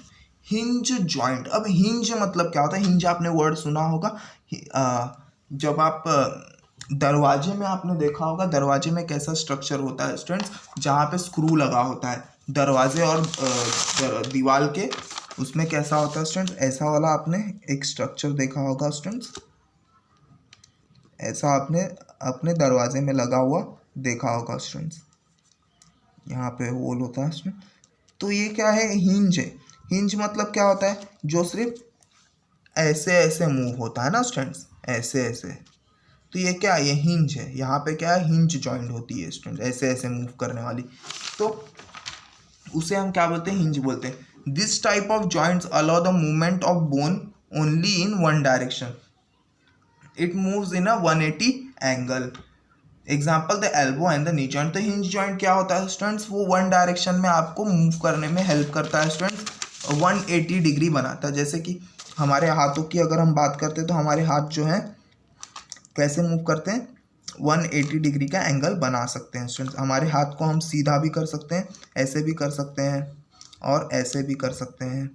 हिंज जॉइंट, अब हिंज मतलब क्या होता है, हिंज आपने वर्ड सुना होगा, जब आप दरवाजे में आपने देखा होगा, दरवाजे में कैसा स्ट्रक्चर होता है स्टूडेंट्स, जहाँ पे स्क्रू लगा होता है दरवाजे और दीवार के, उसमें कैसा होता है स्टूडेंट्स, ऐसा वाला आपने एक स्ट्रक्चर देखा होगा स्टूडेंट्स, ऐसा आपने अपने दरवाजे में लगा हुआ देखा होगा स्टूडेंट्स, यहाँ पे होल होता है स्टूडेंट। तो ये क्या है, हिंज है। हिंज मतलब क्या होता है, जो सिर्फ ऐसे ऐसे मूव होता है ना स्टूडेंट्स, ऐसे ऐसे। तो ये क्या है, ये हिंज है। यहाँ पे क्या है, हिंज जॉइंट होती है स्टूडेंट, ऐसे ऐसे मूव करने वाली। तो उसे हम क्या बोलते हैं, हिंज बोलते हैं। This type of joints allow the movement of bone only in one direction, it moves in a 180 angle. Example the elbow and the knee joint. तो हिंज जॉइंट क्या होता है स्टूडेंट्स, वो वन डायरेक्शन में आपको move करने में help करता है स्टूडेंट्स, 180 डिग्री बनाता है। जैसे कि हमारे हाथों की अगर हम बात करते हैं, तो हमारे हाथ जो है कैसे मूव करते हैं, 180 डिग्री का एंगल बना सकते हैं स्टूडेंट्स। हमारे हाथ को हम सीधा भी कर सकते हैं, ऐसे भी कर सकते हैं, और ऐसे भी कर सकते हैं।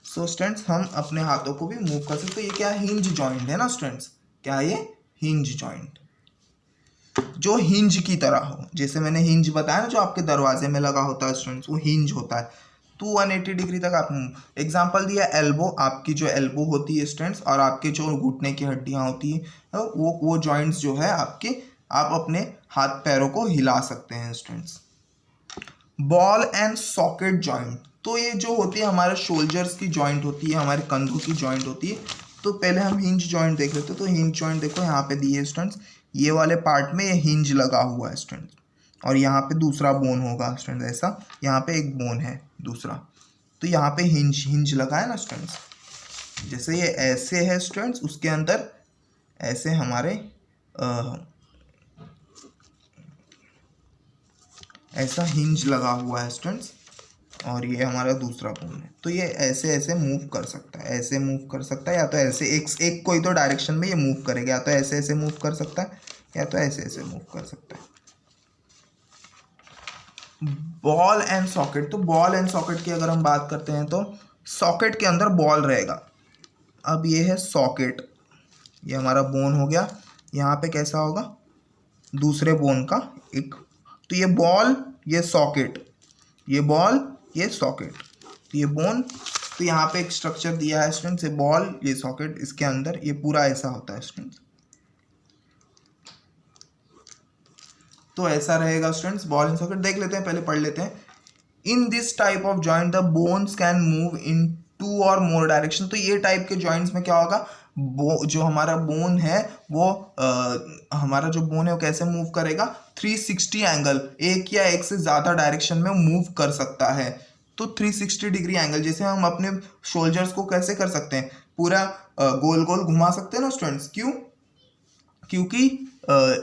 सो स्टूडेंट्स, हम अपने हाथों को भी मूव कर सकते हैं। ये क्या, हिंज जॉइंट है ना स्टूडेंट्स, क्या ये हिंज जॉइंट, जो हिंज की तरह हो। जैसे मैंने हिंज बताया ना, जो आपके दरवाजे में लगा होता है स्टूडेंट्स, वो हिंज होता है। तो 180 डिग्री तक आप मूव। एग्जाम्पल दिया एल्बो, आपकी जो एल्बो होती है स्टूडेंट्स, और आपके जो घुटने की हड्डियाँ होती है, वो जॉइंट्स जो है आपके, आप अपने हाथ पैरों को हिला सकते हैं students. Ball and socket joint, तो ये जो होती है हमारे शोल्डर्स की जॉइंट होती है, हमारे कंधों की जॉइंट होती है। तो पहले हम हिंज जॉइंट देख लेते हैं। तो हिंज जॉइंट देखो यहाँ पे दी है स्टूडेंट्स, ये वाले पार्ट में ये हिंज लगा हुआ है स्टूडेंट्स, और यहाँ पे दूसरा बोन होगा स्टूडेंट्स, ऐसा यहाँ पे एक बोन है दूसरा। तो यहाँ पे हिंज लगा है ना स्टूडेंट्स, जैसे ये ऐसे है स्टूडेंट्स, उसके अंदर ऐसे हमारे ऐसा हिंज लगा हुआ है स्टूडेंट्स, और ये हमारा दूसरा बोन है। तो ये ऐसे ऐसे मूव कर सकता है, ऐसे मूव कर सकता है, या तो ऐसे एक कोई तो डायरेक्शन में ये मूव करेगा, या तो ऐसे ऐसे मूव कर सकता है, या तो ऐसे ऐसे मूव कर सकता है। बॉल एंड सॉकेट, तो बॉल एंड सॉकेट की अगर हम बात करते हैं, तो सॉकेट के अंदर बॉल रहेगा। अब ये है सॉकेट, ये हमारा बोन हो गया। यहाँ पे कैसा होगा, दूसरे बोन का एक, तो ये बॉल, ये सॉकेट, ये बॉल, ये सॉकेट, तो ये बोन। तो यहाँ पे एक स्ट्रक्चर दिया है स्टूडेंट्स, ये बॉल, ये सॉकेट, इसके अंदर ये पूरा ऐसा होता है स्टूडेंट्स। तो ऐसा रहेगा स्टूडेंट्स बॉल एंड सॉकेट। देख लेते हैं, पहले पढ़ लेते हैं। In this type of joint the bones can move in 2 और मोर डायरेक्शन। तो ये टाइप के जॉइंट्स में क्या होगा, जो हमारा बोन है वो हमारा जो बोन है वो कैसे मूव करेगा, 360 एंगल, एक या एक से ज़्यादा डायरेक्शन में मूव कर सकता है। तो 360 डिग्री एंगल, जैसे हम अपने शोल्डर्स को कैसे कर सकते हैं, पूरा गोल गोल घुमा सकते हैं ना स्टूडेंट्स। क्यों? क्योंकि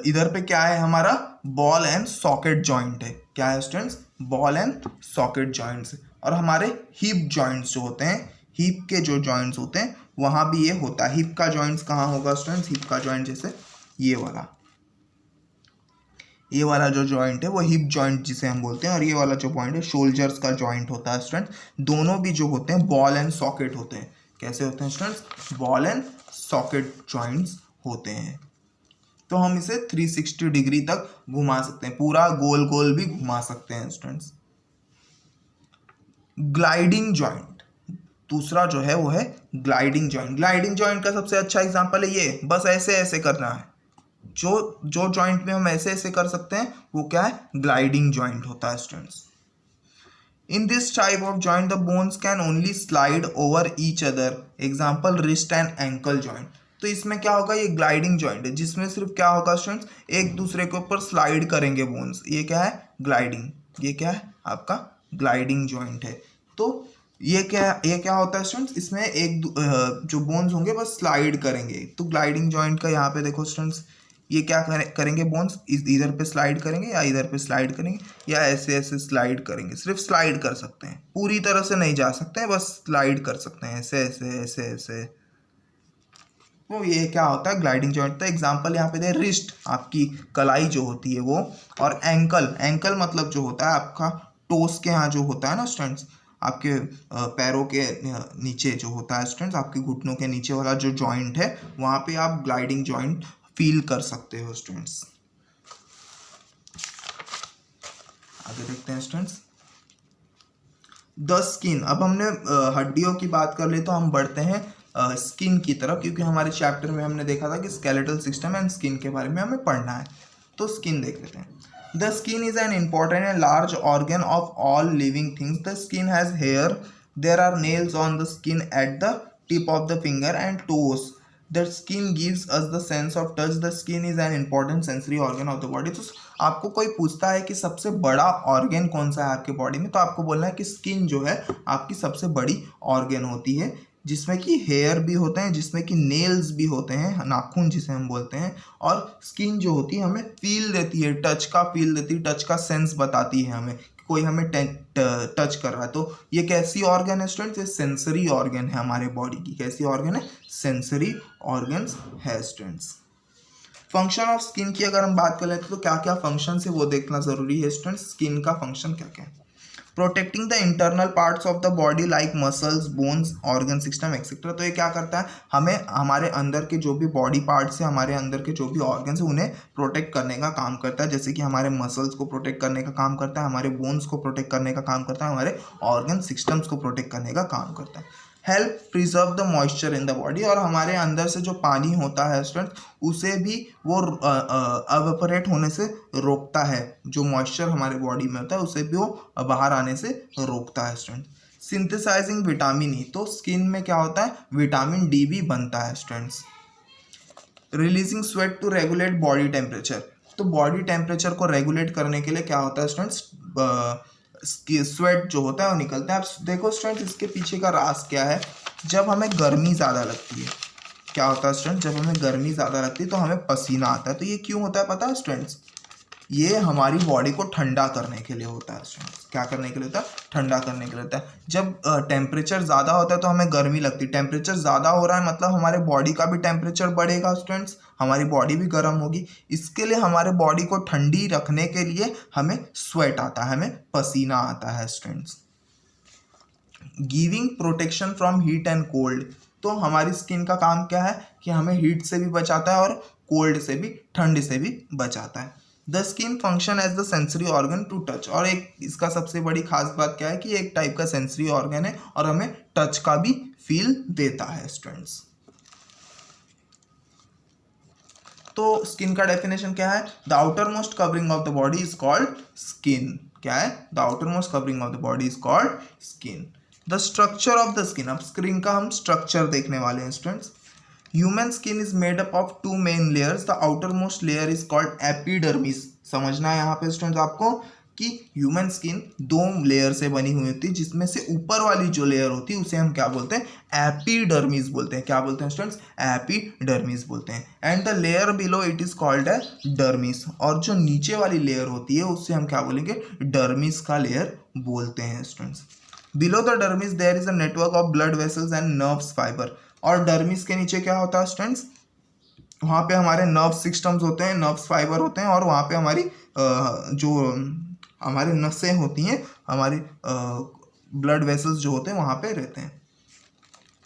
इधर पे क्या है, हमारा बॉल एंड सॉकेट जॉइंट है। क्या है students? Ball and socket joints. और हमारे हिप जॉइंट्स जो होते हैं, हिप के जो जॉइंट्स होते हैं वहां भी ये होता है। हिप का जॉइंट्स कहाँ होगा स्टूडेंट्स? हिप का जॉइंट जैसे ये वाला जो जॉइंट है वो हिप जॉइंट जिसे हम बोलते हैं, और ये वाला जो पॉइंट है शोल्डर्स का जॉइंट होता है स्टूडेंट। दोनों भी जो होते हैं बॉल एंड सॉकेट होते हैं। कैसे होते हैं students? Ball and socket joints होते हैं। तो हम इसे 360 डिग्री तक घुमा सकते हैं, पूरा गोल गोल भी घुमा सकते हैं स्टूडेंट्स। ग्लाइडिंग जॉइंट, दूसरा जो है वो है ग्लाइडिंग जॉइंट। ग्लाइडिंग जॉइंट का सबसे अच्छा एग्जांपल है ये, बस ऐसे ऐसे करना है। जो जॉइंट में हम ऐसे ऐसे कर सकते हैं वो क्या है? ग्लाइडिंग जॉइंट होता है students. In this type of joint, the bones can only slide over each other. Example, wrist and ankle joint. तो इसमें क्या होगा, ये ग्लाइडिंग जॉइंट है जिसमें सिर्फ क्या होगा स्टूडेंट्स, एक दूसरे के ऊपर स्लाइड करेंगे बोन्स। ये क्या है? ग्लाइडिंग। ये क्या है? आपका ग्लाइडिंग जॉइंट है। तो ये क्या होता है स्टूडेंट्स, इसमें जो बोन्स होंगे बस स्लाइड करेंगे। तो ग्लाइडिंग जॉइंट का यहाँ पे देखो स्टूडेंट्स, ये क्या करेंगे, बोन्स इधर पे स्लाइड करेंगे या इधर पे स्लाइड करेंगे या ऐसे ऐसे स्लाइड करेंगे। सिर्फ स्लाइड कर सकते हैं, पूरी तरह से नहीं जा सकते हैं, बस स्लाइड कर सकते हैं ऐसे ऐसे ऐसे ऐसे। तो ये क्या होता है? Gliding joint. तो एग्जांपल यहाँ पे दे, रिस्ट आपकी कलाई जो होती है वो, और एंकल मतलब जो होता है आपका टोस के यहाँ जो होता है ना स्टूडेंट्स, आपके पैरों के नीचे जो होता है स्टूडेंट्स, आपके घुटनों के नीचे वाला जो जॉइंट है वहाँ पे आप ग्लाइडिंग जॉइंट फील कर सकते हो स्टूडेंट्स। आगे देखते हैं स्टूडेंट्स, द स्किन। अब हमने हड्डियों की बात कर ली तो हम बढ़ते हैं स्किन की तरफ, क्योंकि हमारे चैप्टर में हमने देखा था कि स्केलेटल सिस्टम एंड स्किन के बारे में हमें पढ़ना है। तो स्किन देख लेते हैं। The skin is an important and large organ of all living things. The skin has hair, there are nails on the skin at the tip of the finger and toes. The skin gives us the sense of touch. The skin is an important sensory organ of the body. तो आपको कोई पूछता है कि सबसे बड़ा organ कौन सा है आपके बॉडी में, तो आपको बोलना है कि स्किन जो है आपकी सबसे बड़ी ऑर्गन होती है, जिसमें कि हेयर भी होते हैं, जिसमें कि नेल्स भी होते हैं, नाखून जिसे हम बोलते हैं। और स्किन जो होती है हमें फील देती है, टच का फील देती है, टच का सेंस बताती है हमें, कोई हमें टच कर रहा है। तो ये कैसी ऑर्गन है स्टूडेंट्स? ये सेंसरी ऑर्गन है हमारे बॉडी की। कैसी ऑर्गन है? सेंसरी ऑर्गन्स है स्टूडेंट्स। फंक्शन ऑफ स्किन की अगर हम बात कर लेते तो क्या क्या फंक्शन है वो देखना जरूरी है स्टूडेंट्स। स्किन का फंक्शन क्या क्या है? Protecting the internal parts of the body like muscles, bones, organ system etcetera. तो ये क्या करता है, हमें हमारे अंदर के जो भी बॉडी पार्ट्स है, हमारे अंदर के जो भी ऑर्गन्स है उन्हें प्रोटेक्ट करने का काम करता है। जैसे कि हमारे मसल्स को प्रोटेक्ट करने का काम करता है, हमारे बोन्स को प्रोटेक्ट करने का काम करता है, हमारे ऑर्गन सिस्टम्स को प्रोटेक्ट करने का काम करता है। Help preserve the moisture in the body. और हमारे अंदर से जो पानी होता है स्टूडेंट उसे भी वो अवेपोरेट होने से रोकता है। जो मॉइस्चर हमारे बॉडी में होता है उसे भी वो बाहर आने से रोकता है स्टूडेंट। Synthesising vitamin E. तो स्किन में क्या होता है, विटामिन डी भी बनता है students. Releasing sweat to regulate body temperature. तो बॉडी टेम्परेचर को रेगुलेट करने के लिए क्या होता है स्टूडेंट्स, स्वेट जो होता है वो निकलता है। आप देखो स्टूडेंट्स इसके पीछे का राज क्या है। जब हमें गर्मी ज़्यादा लगती है, क्या होता है स्टूडेंट, जब हमें गर्मी ज़्यादा लगती है तो हमें पसीना आता है। तो ये क्यों होता है पता है स्टूडेंट्स? ये हमारी बॉडी को ठंडा करने के लिए होता है स्टूडेंट्स। क्या करने के लिए होता है? ठंडा करने के लिए होता है। जब टेम्परेचर ज़्यादा होता है तो हमें गर्मी लगती है। टेम्परेचर ज़्यादा हो रहा है मतलब हमारे बॉडी का भी टेम्परेचर बढ़ेगा स्टूडेंट्स, हमारी बॉडी भी गर्म होगी। इसके लिए हमारे बॉडी को ठंडी रखने के लिए हमें स्वेट आता है, हमें पसीना आता है students. Giving protection from heat and cold. तो हमारी स्किन का काम क्या है कि हमें हीट से भी बचाता है और कोल्ड से भी, ठंड से भी बचाता है। The skin function as the sensory organ to touch. और एक इसका सबसे बड़ी खास बात क्या है कि एक टाइप का सेंसरी ऑर्गन है और हमें टच का भी फील देता है स्टूडेंट्स। तो स्किन का डेफिनेशन क्या है? The outer most covering of the body is called skin. क्या है? The outer most covering of the body is called skin. The structure of the skin. अब स्किन का हम स्ट्रक्चर देखने वाले हैं students. Human skin is made up of two main layers, the outer most layer is called epidermis. समझना है यहाँ पे स्टूडेंट्स आपको कि ह्यूमन स्किन दो लेयर से बनी हुई होती है, जिसमें से ऊपर वाली जो लेयर होती है उसे हम क्या बोलते हैं, एपिडर्मिस बोलते हैं। क्या बोलते हैं स्टूडेंट्स, एपिडर्मिस बोलते हैं। And the layer below it is called a dermis, और जो नीचे वाली लेयर होती है उससे हम क्या बोलेंगे, डर्मिस का लेयर बोलते हैं students. Below the dermis there is a network of blood vessels and nerves fibre, और डर्मिस के नीचे क्या होता है स्टूडेंट्स, वहाँ पे हमारे नर्व सिस्टम्स होते हैं, नर्व्स फाइबर होते हैं, और वहाँ पे हमारी जो हमारी नसें होती हैं, हमारी ब्लड वेसल्स जो होते हैं वहाँ पे रहते हैं।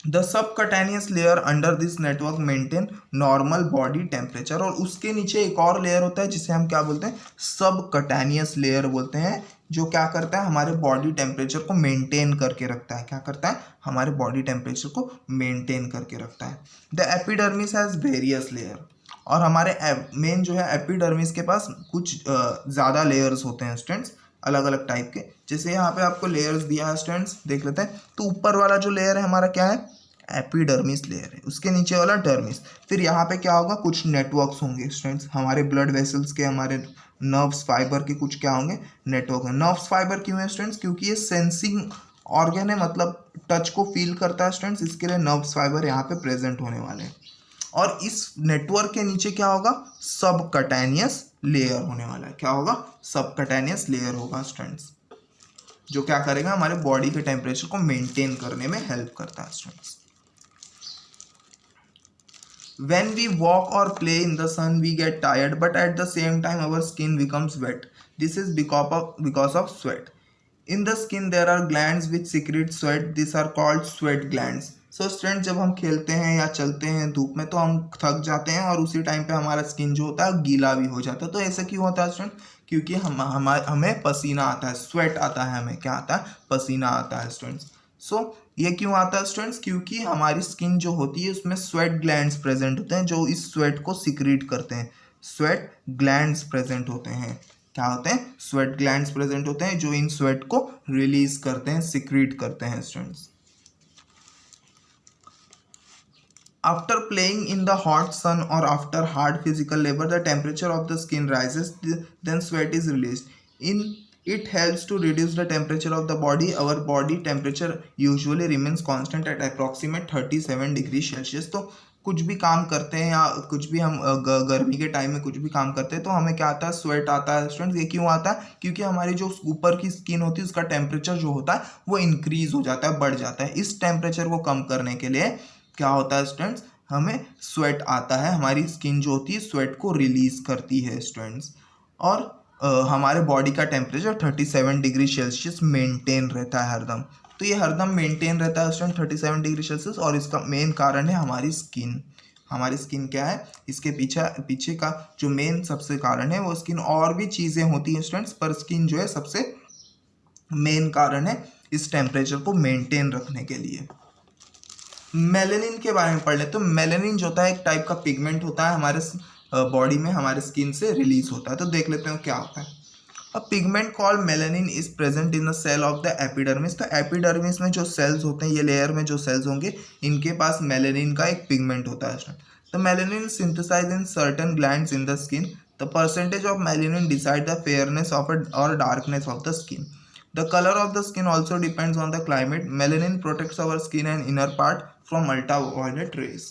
The subcutaneous layer under this network maintain normal body temperature, और उसके नीचे एक और लेयर होता है जिसे हम क्या बोलते हैं, सबकटेनियस लेयर बोलते हैं, जो क्या करता है, हमारे बॉडी टेम्परेचर को मेंटेन करके रखता है। क्या करता है, हमारे बॉडी टेम्परेचर को मेंटेन करके रखता है। The epidermis has various layer, और हमारे मेन जो है एपिडर्मिस के पास कुछ ज़्यादा लेयर्स होते हैं स्टूडेंट्स, अलग अलग टाइप के। जैसे यहाँ पे आपको लेयर्स दिया है स्टूडेंट्स, देख लेते हैं। तो ऊपर वाला जो लेयर है हमारा क्या है, एपिडर्मिस लेयर है, उसके नीचे वाला डर्मिस। फिर यहाँ पे क्या होगा, कुछ नेटवर्क्स होंगे स्टूडेंट्स, हमारे ब्लड वेसल्स के, हमारे नर्व्स फाइबर के कुछ क्या होंगे, नेटवर्क है। नर्व्स फाइबर क्यों है स्टूडेंट्स, क्योंकि ये सेंसिंग ऑर्गन है, मतलब टच को फील करता है स्टूडेंट्स, इसके लिए नर्व्स फाइबर यहाँ पे प्रेजेंट होने वाले हैं। और इस नेटवर्क के नीचे क्या होगा, सबकटेनियस लेयर होने वाला है। क्या होगा, सबकटेनियस लेयर होगा स्टूडेंट्स, जो क्या करेगा, हमारे बॉडी के टेम्परेचर को मेंटेन करने में हेल्प करता है students. When we walk or play in the sun, we get tired, but at the same time our skin becomes wet. This is because of sweat. In the skin there are glands which secrete sweat. These are called sweat glands. So students, जब हम खेलते हैं या चलते हैं धूप में तो हम थक जाते हैं, और उसी टाइम पे हमारा स्किन जो होता है गीला भी हो जाता है। तो ऐसा क्यों होता है स्टूडेंट, क्योंकि हमें पसीना आता है, स्वेट आता है, हमें क्या आता है, पसीना आता है स्टूडेंट्स। सो ये क्यों आता है स्टूडेंट्स, क्योंकि हमारी स्किन जो होती है उसमें स्वेट ग्लैंड्स प्रेजेंट होते हैं, जो इस स्वेट को सिक्रीट करते हैं। स्वेट ग्लैंड्स प्रेजेंट होते हैं, क्या होते हैं, स्वेट ग्लैंड्स प्रेजेंट होते हैं, जो इन स्वेट को रिलीज करते हैं, सिक्रीट करते हैं students. After playing in the hot sun or after hard physical labor, the temperature of the skin rises, then sweat is released. It helps to reduce the temperature of the body. Our body temperature usually remains constant at approximate 37 degree Celsius. तो कुछ भी काम करते हैं या कुछ भी हम गर्मी के टाइम में कुछ भी काम करते हैं तो हमें क्या आता है, स्वेट आता है स्टूडेंट्स। ये क्यों आता है, क्योंकि हमारी जो ऊपर की स्किन होती है उसका टेम्परेचर जो होता है वो इंक्रीज हो जाता है, बढ़ जाता है। इस टेम्परेचर को कम करने के लिए क्या होता है स्टूडेंट्स, हमें स्वेट आता है, हमारी स्किन जो होती है स्वेट को रिलीज करती है स्टूडेंट्स, और हमारे बॉडी का टेम्परेचर 37 डिग्री सेल्सियस मेंटेन रहता है हरदम। तो ये हरदम मेंटेन रहता है स्टूडेंट 37 डिग्री सेल्सियस, और इसका मेन कारण है हमारी स्किन। हमारी स्किन क्या है, इसके पीछे का जो मेन सबसे कारण है वो स्किन। और भी चीज़ें होती हैं स्टूडेंट्स, पर स्किन जो है सबसे मेन कारण है इस टेम्परेचर को मेंटेन रखने के लिए। मेलेनिन के बारे में पढ़ ले। तो मेलेनिन जो होता है एक टाइप का पिगमेंट होता है, हमारे बॉडी में हमारे स्किन से रिलीज होता है। तो देख लेते हैं क्या होता है। A pigment called melanin is present in the cell of the epidermis. तो एपिडर्मिस में जो सेल्स होते हैं, ये लेयर में जो सेल्स होंगे, इनके पास मेलेनिन का एक पिगमेंट होता है। The melanin synthesize in certain glands in the skin. The percentage of melanin decide the fairness of और darkness of the skin. The color of the skin also depends on the climate. Melanin protects our skin and inner part from ultraviolet rays.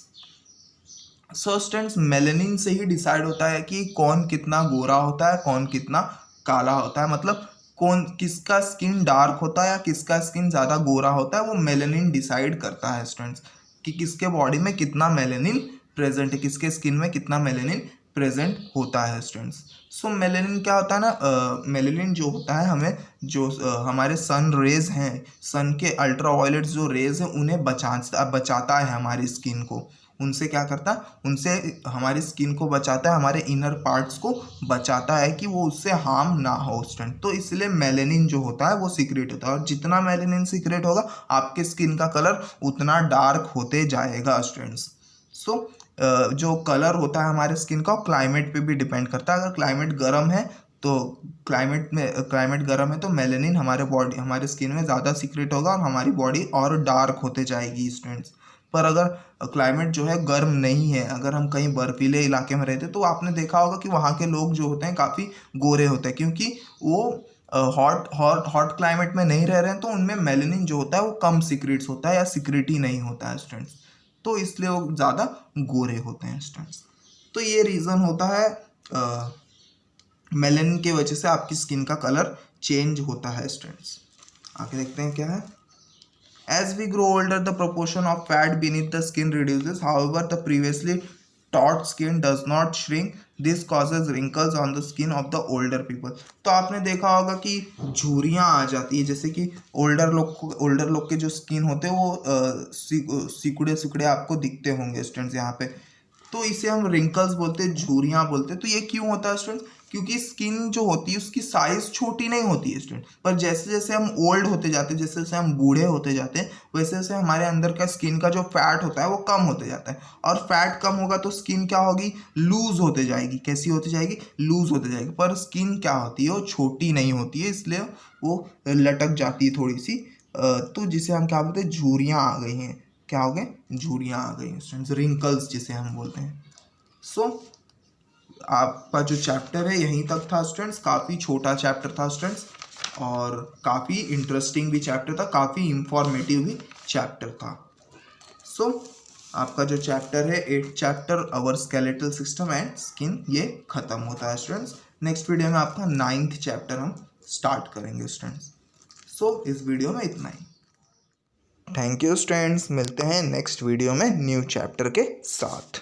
So students, melanin से ही decide होता है कि कौन कितना गोरा होता है, कौन कितना काला होता है। मतलब कौन किसका स्किन डार्क होता है या किसका स्किन ज़्यादा गोरा होता है, वो मेलेनिन डिसाइड करता है स्टूडेंट्स, कि किसके बॉडी में कितना मेलेनिन प्रेजेंट है, किसके स्किन में कितना मेलेनिन प्रेजेंट होता है स्टूडेंट्स। सो मेलेनिन क्या होता है ना, मेलेनिन जो होता है हमें जो हमारे सन रेज हैं, सन के अल्ट्रावायलेट जो रेज हैं उन्हें बचाता है हमारी स्किन को। उनसे क्या करता है, उनसे हमारी स्किन को बचाता है, हमारे इनर पार्ट्स को बचाता है कि वो उससे हार्म ना हो स्टूडेंट। तो इसलिए मेलेनिन जो होता है वो सीक्रेट होता है, और जितना मेलेनिन सीक्रेट होगा आपके स्किन का कलर उतना डार्क होते जाएगा स्टूडेंट्स। सो जो कलर होता है हमारे स्किन का क्लाइमेट पे भी डिपेंड करता है। अगर क्लाइमेट गर्म है तो क्लाइमेट गर्म है तो मेलेनिन हमारे स्किन में ज़्यादा सीक्रेट होगा और हमारी बॉडी और डार्क होते जाएगी स्टूडेंट्स। पर अगर क्लाइमेट जो है गर्म नहीं है, अगर हम कहीं बर्फीले इलाके में रहते तो आपने देखा होगा कि वहाँ के लोग जो होते हैं काफ़ी गोरे होते हैं, क्योंकि वो हॉट हॉट हॉट क्लाइमेट में नहीं रह रहे हैं, तो उनमें मेलेनिन जो होता है वो कम सिक्रीट्स होता है या सिक्रीट ही नहीं होता है स्टूडेंट्स, तो इसलिए वो ज़्यादा गोरे होते हैं स्टूडेंट्स। तो ये रीज़न होता है मेलेनिन की वजह से आपकी स्किन का कलर चेंज होता है स्टूडेंट्स। आगे देखते हैं क्या है। As we grow older, the proportion of fat beneath the skin reduces. However, the previously taut skin does not shrink. This causes wrinkles on the skin of the older people. तो आपने देखा होगा कि झुर्रियाँ आ जाती है, जैसे कि ओल्डर लोग के जो स्किन होते हैं वो सिकुड़े सिकुड़े आपको दिखते होंगे स्टूडेंट्स यहाँ पे, तो इसे हम रिंकल्स बोलते हैं, झुर्रियाँ बोलते हैं। तो ये क्यों होता है स्टूडेंट? क्योंकि स्किन जो होती है उसकी साइज छोटी नहीं होती है स्टूडेंट, पर जैसे जैसे हम ओल्ड होते जाते हैं, जैसे जैसे हम बूढ़े होते जाते हैं, वैसे वैसे हमारे अंदर का स्किन का जो फैट होता है वो कम होते जाता है, और फैट कम होगा तो स्किन क्या होगी? लूज होते जाएगी। कैसी होती जाएगी? लूज होते जाएगी। पर स्किन क्या होती है? वो छोटी नहीं होती है, इसलिए वो लटक जाती है थोड़ी सी, तो जिसे हम क्या बोलते हैं? झुर्रियाँ आ गई हैं। क्या हो गए? झुर्रियाँ आ गई स्टूडेंट्स, रिंकल्स जिसे हम बोलते हैं। सो आपका जो चैप्टर है यहीं तक था स्टूडेंट्स, काफ़ी छोटा चैप्टर था स्टूडेंट्स, और काफ़ी इंटरेस्टिंग भी चैप्टर था, काफ़ी इंफॉर्मेटिव भी चैप्टर था। सो आपका जो चैप्टर है 8th chapter our skeletal system and skin, ये खत्म होता है स्टूडेंट्स। नेक्स्ट वीडियो में आपका 9th चैप्टर हम स्टार्ट करेंगे स्टूडेंट्स। सो इस वीडियो में इतना ही। थैंक यू स्टूडेंट्स, मिलते हैं नेक्स्ट वीडियो में न्यू चैप्टर के साथ।